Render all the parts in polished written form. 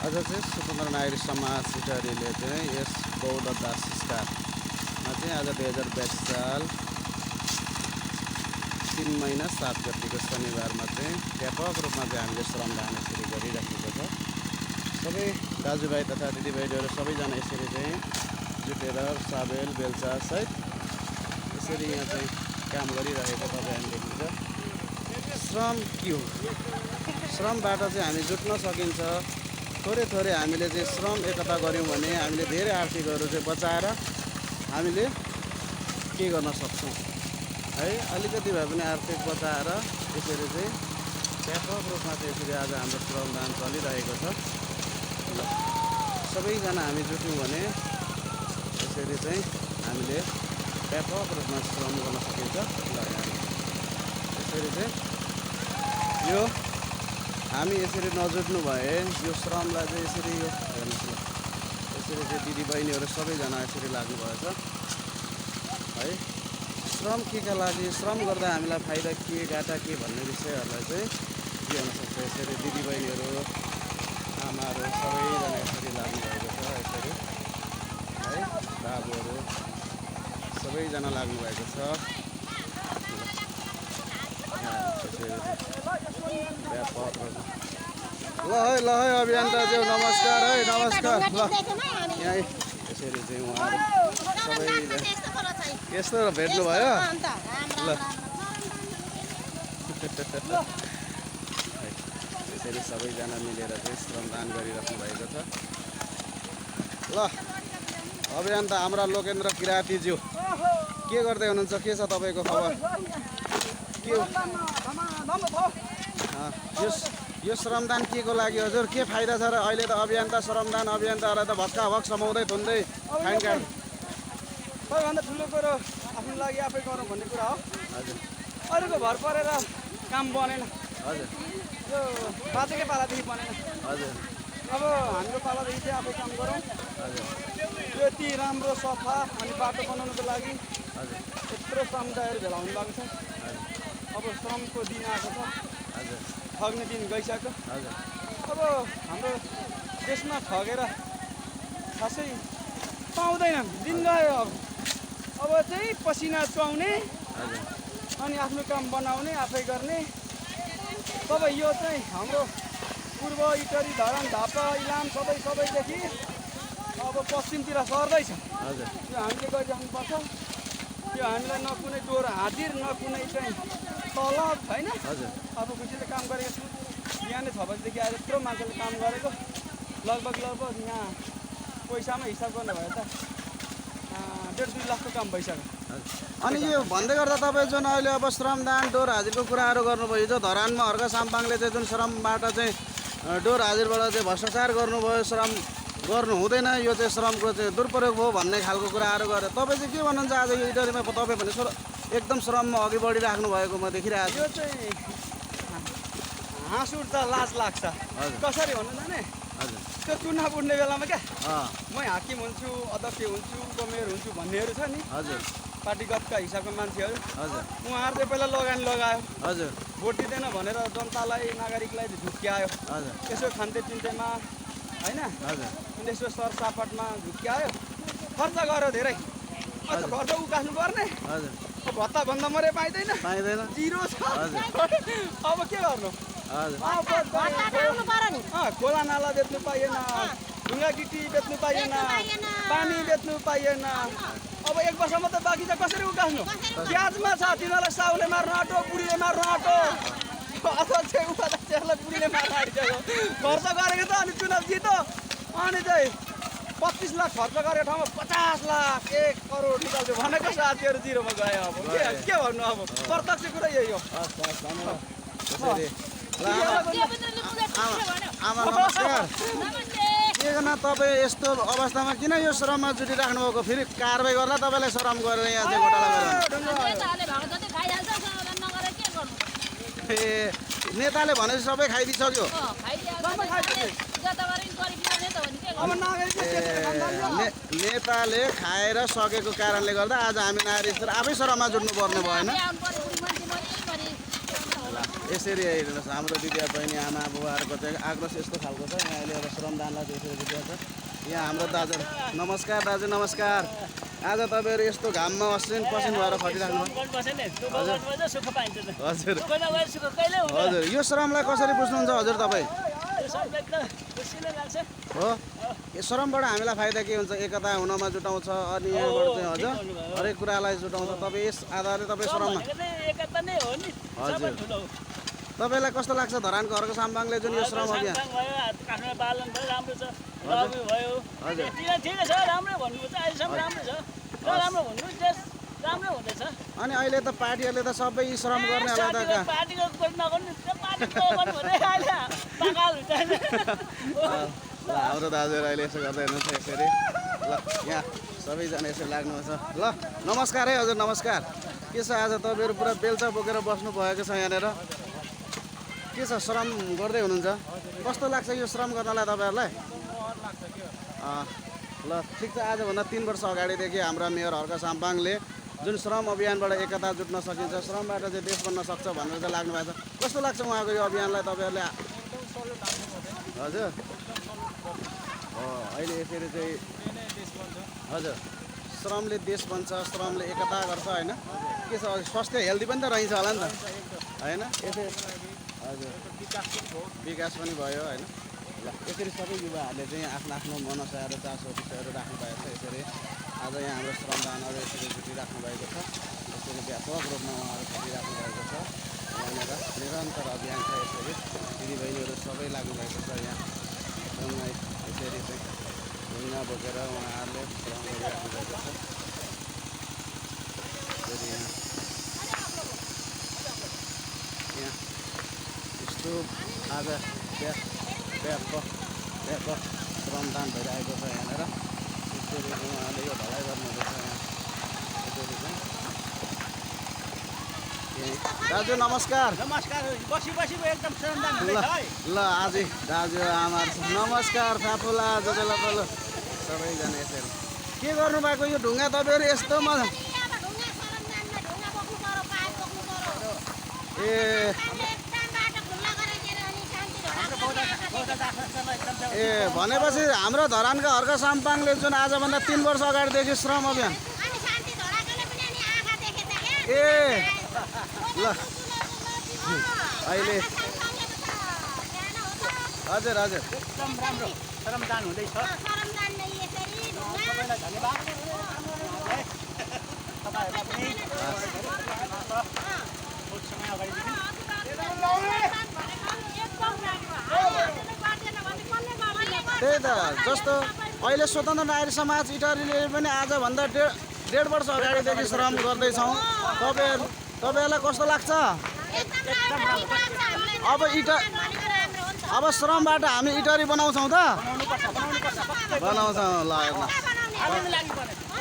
आज चाहिँ स्वतन्त्र नागरिक समाज सिटरीले चाहिँ यस गौड दास संस्कारमा चाहिँ आज 2022 साल 3 महिना 7 गतिको शनिबारमा चाहिँ व्यापक रूपमा चाहिँ हामीले श्रमदान यसरी गरिराखेको छ। सबै दाजुभाइ तथा दिदीबहिनीहरू सबैजना यसरी चाहिँ जुटेर साबेल बेलचा सहित यसरी यहाँ चाहिँ काम गरिरहेको तपाईँहरूले देख्नुहुन्छ। श्रम के हो? श्रमबाट चाहिँ हामी जुट्न सकिन्छ। थोरै थोरै हामीले चाहिँ श्रम एकता गऱ्यौँ भने हामीले धेरै आर्थिकहरू चाहिँ बचाएर हामीले के गर्न सक्छौँ है। अलिकति भए पनि आर्थिक बचाएर यसरी चाहिँ व्यापक रूपमा चाहिँ यसरी आज हाम्रो श्रमदान चलिरहेको छ। सबैजना हामी जुट्यौँ भने यसरी चाहिँ हामीले व्यापक रूपमा श्रम गर्न सकिन्छ। यसरी चाहिँ यो हामी यसरी नजुट्नु भए यो श्रमलाई चाहिँ यसरी यो हेर्नुहोस् न, यसरी चाहिँ दिदीबहिनीहरू सबैजना यसरी लाग्नुभएछ है। श्रम केका लागि, श्रम गर्दा हामीलाई फाइदा के घाटा के भन्ने विषयहरूलाई चाहिँ के हुन सक्छ। यसरी दिदीबहिनीहरू आमाहरू सबैजना यसरी लाग्नुभएको छ। यसरी है बाबुहरू सबैजना लाग्नुभएको छ। ल है अभियन्ताज्यू नमस्कार है, नमस्कार। ल यहाँ यसरी चाहिँ उहाँहरू सबैले यस्तो भेट्नुभयो ल। यसरी सबैजना मिलेर चाहिँ श्रमदान गरिराख्नु भएको छ। ल अभियन्ता हाम्रा लोकेन्द्र किरातीज्यू के गर्दै हुनुहुन्छ? के छ तपाईँको खबर? के यो श्रमदान के को लागि हजुर? के फाइदा छ र? अहिले त अभियन्ता श्रमदान अभियन्ताहरूलाई त भक्का भक समाउँदै थुन्दै फाइन काट। सबैभन्दा ठुलो कुरो आफ्नो लागि आफै गरौँ भन्ने कुरा हो। हजुर अरूको भर परेर काम बनेन। हजुर यो बाजेकै पालादेखि बनेन। हजुर अब हाम्रो पालादेखि चाहिँ आफै काम गरौँ। हजुर यो यति राम्रो सफा अनि बाटो बनाउनुको लागि हजुर यत्रो समुदायहरू भेला हुनु भएको छ। अब श्रमको दिन आएको छ, हजुर ठग्ने दिन गइसक्यो। हजुर अब हाम्रो देशमा ठगेर खासै पाउँदैनन्, दिन गयो। अब चाहिँ पसिना चुहाउने अनि आफ्नो काम बनाउने आफै गर्ने। तब यो चाहिँ हाम्रो पूर्व इटरी धरान झापा इलाम सबैदेखि अब पश्चिमतिर सर्दैछ। हजुर यो हामीले गरिराख्नुपर्छ। यो हामीलाई न कुनै डोर हाजिर न कुनै चाहिँ तलब छैन। हजुर अब खुसीले काम गरेको छु। बिहानै 6 बजीदेखि आएर यत्रो मान्छेले काम गरेको लगभग यहाँ पैसामा हिसाब गर्नु भयो त 1.5-2 लाखको काम भइसक्यो। अनि यो भन्दै गर्दा तपाईँ जुन अहिले अब श्रमदान डोर हाजिरको कुराहरू गर्नुभयो, जो धरानमा हर्क साम्पाङले चाहिँ जुन श्रमबाट चाहिँ डोर हाजिरबाट चाहिँ भ्रष्टाचार गर्नुभयो, श्रम गर्नु हुँदैन, यो चाहिँ श्रमको चाहिँ दुरुपयोग भयो भन्ने खालको कुराहरू गरे। तपाईँ चाहिँ के भन्नुहुन्छ? आज यो इटरीमा तपाईँ भने एकदम श्रममा अघि बढिराख्नु भएको म देखिरहेको छु। यो चाहिँ हाँस उठ्दा लाज लाग्छ। कसरी भन्नु जाने? हजुर त्यो चुनाव उठ्ने बेलामा क्या म हाकिम हुन्छु, अध्यक्ष हुन्छु, मेयर हुन्छु भन्नेहरू छ नि, हजुर पार्टीगतका हिसाबको मान्छेहरू। हजुर उहाँहरू चाहिँ पहिला लगानी लगायो, हजुर भोट दिँदैन भनेर जनतालाई नागरिकलाई झुक्क्यायो। हजुर यसो खान्ते चिन्तेमा होइन, हजुर अनि यसो सरसापटमा झुक्क्यायो, खर्च गर्यो धेरै। अन्त खर्च उकास्नु पर्ने, हजुर भत्ता भन्दा मरे पाइँदैन, पाइँदैन। जिरो छ। अब के गर्नु? हजुर खोला नाला बेच्नु पाइएन, ढुङ्गा गिटी बेच्नु पाइएन, पानी बेच्नु पाइएन। अब 1 वर्षमा त बाँकी चाहिँ कसरी उकास्नु? ब्याजमा छ, तिनीहरूलाई साउले मार्नु आँटो, बुढीले मार्नु आँटो, अध्यक्ष उपाध्यक्षहरूलाई बुढीले मार्नु आँटिसक्यो। खर्च गरेको त अनि चुनाव जितो, अनि चाहिँ 25 लाख खर्च गरेको ठाउँमा 50 लाख 1 करोड निकाल्थ्यो भनेको साथीहरू जिरोमा गयो। अब के भन्नु? अब प्रत्यक्ष कुरा यही हो। आमा नमस्कार। के गर्न तपाईँ यस्तो अवस्थामा किन यो श्रममा जुटिराख्नु भएको? फेरि कारबाही गर्दा तपाईँलाई श्रम गरेर यहाँ चाहिँ घोटाला गरेर। ए नेताले भनेपछि सबै खाइदिइसक्यो। नेताले खाएर सकेको कारणले गर्दा आज हामी नागरिक आफै श्रममा जुट्नु पर्ने भएन। यसरी हेर्नुहोस् हाम्रो दिदी बहिनी आमा बुबाहरूको चाहिँ आक्रोश यस्तो खालको छ। यहाँ अहिले एउटा श्रमदानलाई चाहिँ यसरी दिएको छ। यहाँ हाम्रो दाजु नमस्कार दाजु नमस्कार। आज तपाईँहरू यस्तो घाममा असिन पसिन भएर खटिराख्नु हजुर हजुर यो श्रमलाई कसरी बुझ्नुहुन्छ हजुर तपाईँ हो यो श्रमबाट हामीलाई फाइदा के हुन्छ एकता हुनमा जुटाउँछ अनि यहाँबाट चाहिँ हजुर हरेक कुरालाई जुटाउँछ। तपाईँ यस आधारले तपाईँ श्रममा हजुर तपाईँलाई कस्तो लाग्छ धरानको अर्को साम्बाङले जुन यो श्रम अभियान अनि अहिले त पार्टीहरूले त सबै श्रम गर्नेहरूलाई त हाम्रो दाजुहरू अहिले यसो गर्दै हेर्नुहोस् यसरी ल यहाँ सबैजना यसरी लाग्नुहुन्छ ल नमस्कार है हजुर नमस्कार। के छ आज तपाईँहरू पुरा बेल्चा बोकेर बस्नु भएको छ यहाँनिर के छ श्रम गर्दै हुनुहुन्छ कस्तो लाग्छ यो श्रम गर्नलाई तपाईँहरूलाई ल ठिक छ। आजभन्दा 3 वर्ष अगाडिदेखि हाम्रा मेयर हर्क साम्पाङले जुन श्रम अभियानबाट एकता जुट्न सकिन्छ श्रमबाट चाहिँ देश बन्न सक्छ भनेर चाहिँ लाग्नु भएको छ कस्तो लाग्छ उहाँको यो अभियानलाई तपाईँहरूले हजुर अहिले यसरी चाहिँ हजुर श्रमले देश बन्छ श्रमले एकता गर्छ होइन के छ स्वास्थ्य हेल्दी पनि त रहन्छ होला नि त होइन यसरी हजुर विकास पनि भयो होइन ल यसरी सबै युवाहरूले चाहिँ आफ्नो आफ्नो मनसा र चासो विषयहरू राख्नुभएको छ। यसरी आज यहाँ हाम्रो श्रमदानहरू यसरी जुटिराख्नु भएको छ। यसरी व्यापक रूपमा उहाँहरू जुटिराख्नु भएको छ। यहाँनिर निरन्तर अभियान छ। यसरी दिदीबहिनीहरू सबै लाग्नुभएको छ। यहाँ यसरी चाहिँ ढुङ्गा बोकेर उहाँहरूले श्रम गरिराख्नु भएको छ। यसरी यहाँ यस्तो आज व्यापक श्रमदान भइरहेको छ यहाँनिर यसरी उहाँले यो ढलाइ गर्नुहुँदैछ यहाँ यसरी चाहिँ दाजु नमस्कार नमस्कार बसी बसी एकदम श्रमदान ल आज दाजु आमा नमस्कार फाफुला जजल सबैजना यसरी के गर्नुभएको यो ढुङ्गा तपाईँहरू यस्तोमा ए ए भनेपछि हाम्रो धरानका हर्क साम्पाङले जुन आजभन्दा 3 वर्ष अगाडिदेखि श्रम अभियान ए ल अहिले हजुर हजुर एकदम राम्रो श्रमदान हुँदैछ सबैलाई धन्यवाद तपाईँहरूलाई पनि बहुत समय अगाडिदेखि त्यही त जस्तो अहिले स्वतन्त्र नागरिक समाज इटरीले पनि आजभन्दा 1.5 वर्ष अगाडिदेखि श्रम गर्दैछौँ। तपाईँहरूलाई कस्तो लाग्छ अब श्रमबाट हामी इटरी बनाउँछौँ त बनाउँछौँ ल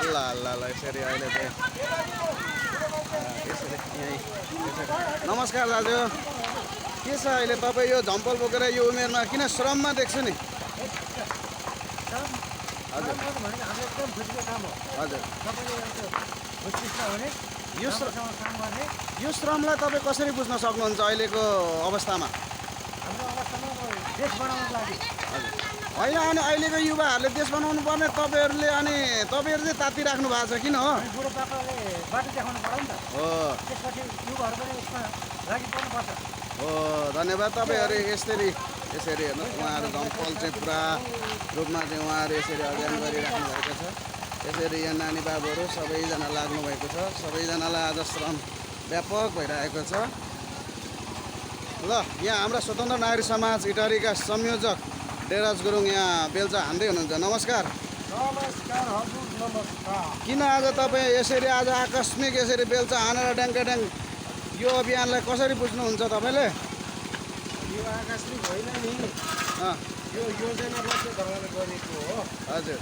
ल ल ल यसरी अहिले चाहिँ यसरी यहीँ नमस्कार दाजु के छ अहिले तपाईँ यो झम्पल बोकेर यो उमेरमा किन श्रममा देख्छु नि हजुर हजुर यो श्रमलाई तपाईँ कसरी बुझ्न सक्नुहुन्छ अहिलेको अवस्थामा होइन अनि अहिलेको युवाहरूले देश बनाउनु पर्ने तपाईँहरूले अनि तपाईँहरू चाहिँ तातिराख्नु भएको छ किन हो हो धन्यवाद तपाईँहरू यसरी हेर्नु उहाँहरू झम्पल चाहिँ पुरा रूपमा चाहिँ उहाँहरू यसरी अभियान गरिराख्नु भएको छ। यसरी यहाँ नानी बाबुहरू सबैजना लाग्नु भएको छ। सबैजनालाई आज श्रम व्यापक भइरहेको छ। ल यहाँ हाम्रा स्वतन्त्र नागरिक समाज इटरीका संयोजक डेराज गुरुङ यहाँ बेल्चा हान्दै हुनुहुन्छ नमस्कार नमस्कार हजुर नमस्कार किन आज तपाईँ यसरी आज आकस्मिक यसरी बेल्चा हानेर ड्याङ यो अभियानलाई कसरी बुझ्नुहुन्छ तपाईँले यो आकस्मिक होइन नि यो योजनाबद्ध ढङ्गले गरेको हो हजुर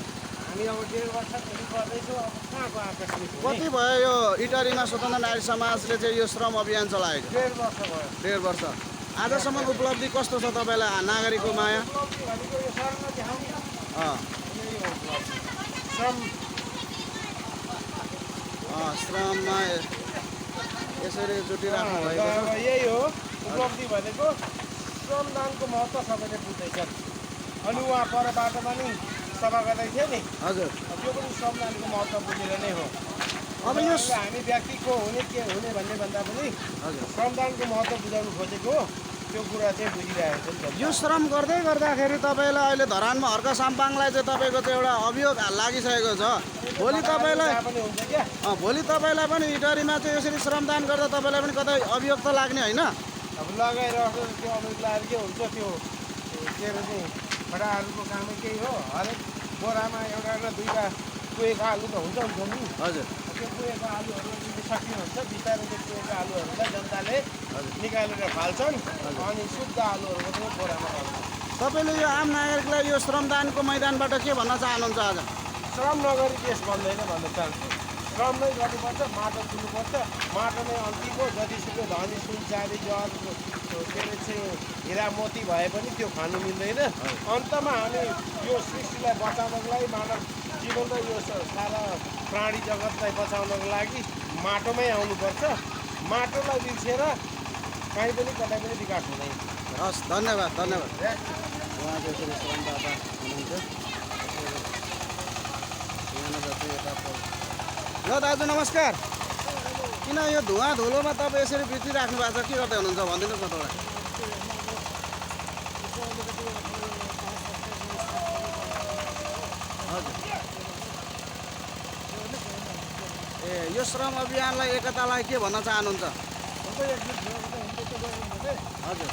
हामी अब 1.5 वर्षदेखि गर्दैछौँ अब कहाँको आकस्मिक कति भयो यो इटरीमा स्वतन्त्र नागरिक समाजले चाहिँ यो श्रम अभियान चलाएको 1.5 वर्ष भयो 1.5 वर्ष आजसम्म उपलब्धि कस्तो छ तपाईँलाई नागरिकको माया श्रममा यसरी जुटिराख्नु भएको यही हो उपलब्धि भनेको श्रमदानको महत्त्व सबैले बुझ्दैछन्। अनि उहाँ परबाट पनि सभा गर्दै थिए नि, हजुर त्यो पनि श्रमदानको महत्त्व बुझेर नै हो। अब यो हामी व्यक्तिको हुने के हुने भन्ने भन्दा पनि हजुर श्रमदानको महत्त्व बुझाउनु खोजेको हो, त्यो कुरा चाहिँ बुझिरहेको छ नि। यो श्रम गर्दै गर्दाखेरि तपाईँलाई अहिले धरानमा हर्क साम्पाङलाई चाहिँ तपाईँको चाहिँ एउटा अभियोग लागिसकेको छ। भोलि तपाईँलाई पनि हुन्छ क्या, भोलि तपाईँलाई पनि इटरीमा चाहिँ यसरी श्रमदान गर्दा तपाईँलाई पनि कतै अभियोग त लाग्ने होइन? अब लगाइरहेको त्यो अभियोग लगाएर के हुन्छ, त्यो के अरे चाहिँ खडाहरूको कामै केही हो। हरेक बोरामा एउटा न दुईवटा कुहेको आलु त हुन्छ नि। हजुर त्यो कुहेको आलुहरू सकिनुहुन्छ, बिस्तारै त्यो कुहेको आलुहरूलाई जनताले निकालेर फाल्छन् अनि शुद्ध आलुहरूको पनि बोरामा हाल्छ। तपाईँले यो आम नागरिकलाई यो श्रमदानको मैदानबाट के भन्न चाहनुहुन्छ आज? श्रम नगरी देश बन्दैन भन्न चाहन्छु। श्रम नै गर्नुपर्छ, माटो चुन्नुपर्छ, माटो नै अन्तिम हो। जतिसुकै धनी सुन चाँदी जहाज के अरे चाहिँ हिरा मोती भए पनि त्यो खानु मिल्दैन। अन्तमा हामी यो सृष्टिलाई बचाउनको लागि, मानव जीवन र यो सारा प्राणी जगतलाई बचाउनको लागि माटोमै आउनुपर्छ। माटोलाई बिर्सेर कहीँ पनि कतै पनि विकास हुँदैन। हस्, धन्यवाद धन्यवाद। उहाँ चाहिँ यसरी श्रमदाता हुनुहुन्छ। यहाँनिर चाहिँ यता ल दाजु नमस्कार। किन यो धुवा धुलोमा तपाईँ यसरी बिर्सिराख्नु भएको छ, के गर्दै हुनुहुन्छ भनिदिनुहोस् न तपाईँ? हजुर ए यो श्रम अभियानलाई एकतालाई के भन्न चाहनुहुन्छ? हजुर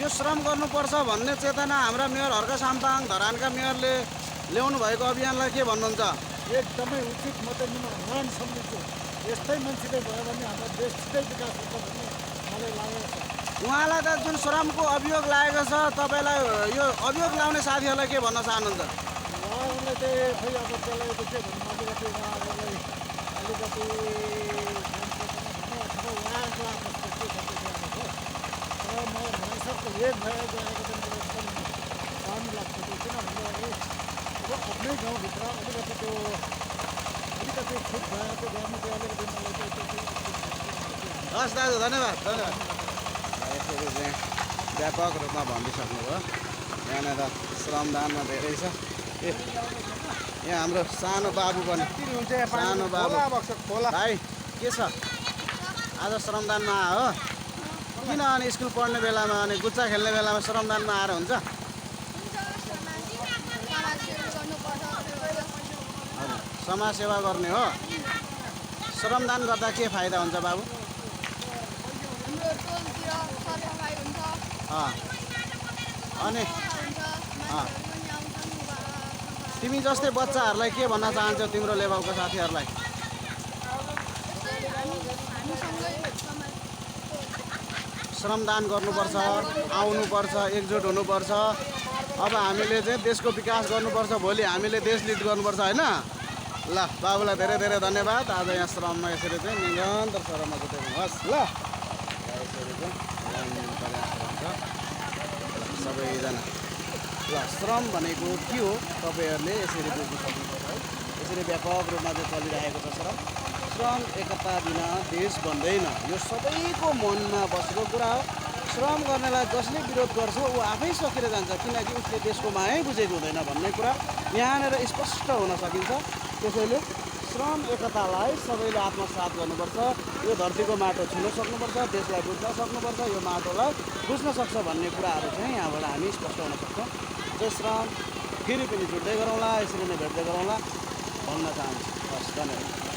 यो श्रम गर्नुपर्छ भन्ने चेतना हाम्रा मेयर हर्क साम्पाङ धरानका मेयरले ल्याउनु भएको अभियानलाई के भन्नुहुन्छ? एकदमै उचित, म त महान सम्झिन्छु। यस्तै मान्छेले भयो भने हाम्रो देश छिटै विकास हुन्छ भन्ने मलाई लागेको छ। उहाँलाई त जुन श्रमको अभियोग लागेको छ, तपाईँलाई यो अभियोग लाउने साथीहरूलाई के भन्न चाहनुहुन्छ? उहाँहरूलाई चाहिँ खै अब त्यसलाई के भन्नु, अलिकति उहाँहरूलाई अलिकति उहाँको आफ्नो के तर म मानिसहरूको एक भएर गएको त मेरो एकदम दामी लाग्छ। त्यो किनभने अब आफ्नै गाउँभित्र अलिकति त्यो अलिकति छुट भएर त्यो गर्नु चाहिँ अलिकति मलाई चाहिँ हस् दाजु धन्यवाद धन्यवाद। यसरी चाहिँ व्यापक रूपमा भनिदिइसक्नुभयो। यहाँनिर श्रमदानमा धेरै छ। ए यहाँ हाम्रो सानो बाबु पनि, सानो बाबु भाइ के छ? आज श्रमदानमा आयो किन? अनि स्कुल पढ्ने बेलामा अनि गुच्चा खेल्ने बेलामा श्रमदानमा आएर हुन्छ? हजुर समाज सेवा गर्ने हो। श्रमदान गर्दा के फाइदा हुन्छ बाबु? अनि तिमी जस्तै बच्चाहरूलाई के भन्न चाहन्छौ तिम्रो लेभलको साथीहरूलाई? श्रमदान गर्नुपर्छ, आउनुपर्छ, एकजुट हुनुपर्छ। अब हामीले चाहिँ देशको विकास गर्नुपर्छ, भोलि हामीले देश लिड गर्नुपर्छ होइन? ल बाबुलाई धेरै धेरै धन्यवाद। आज यहाँ श्रममा यसरी चाहिँ निरन्तर श्रममा जुटाउनुहोस् ल। यसरी चाहिँ सबैजना ल श्रम भनेको के हो तपाईँहरूले यसरी बुझ्नु सक्नुपर्छ है। यसरी व्यापक रूपमा चाहिँ चलिरहेको छ श्रम। श्रम एकता बिना देश बन्दैन, यो सबैको मनमा बसेको कुरा हो। श्रम गर्नेलाई जसले विरोध गर्छ ऊ आफै सकिएर जान्छ, किनकि उसले देशको मायै बुझेको हुँदैन भन्ने कुरा यहाँनिर स्पष्ट हुन सकिन्छ। त्यसैले श्रम एकतालाई सबैले आत्मसात गर्नुपर्छ। यो धरतीको माटो छुन सक्नुपर्छ, देशलाई बुझ्न सक्नुपर्छ, यो माटोलाई बुझ्न सक्छ भन्ने कुराहरू चाहिँ यहाँबाट हामी स्पष्ट हुन सक्छौँ। जय श्रम। फेरि पनि जुट्दै गरौँला, यसरी नै भेट्दै गरौँला भन्न चाहन्छु। हस्, धन्यवाद।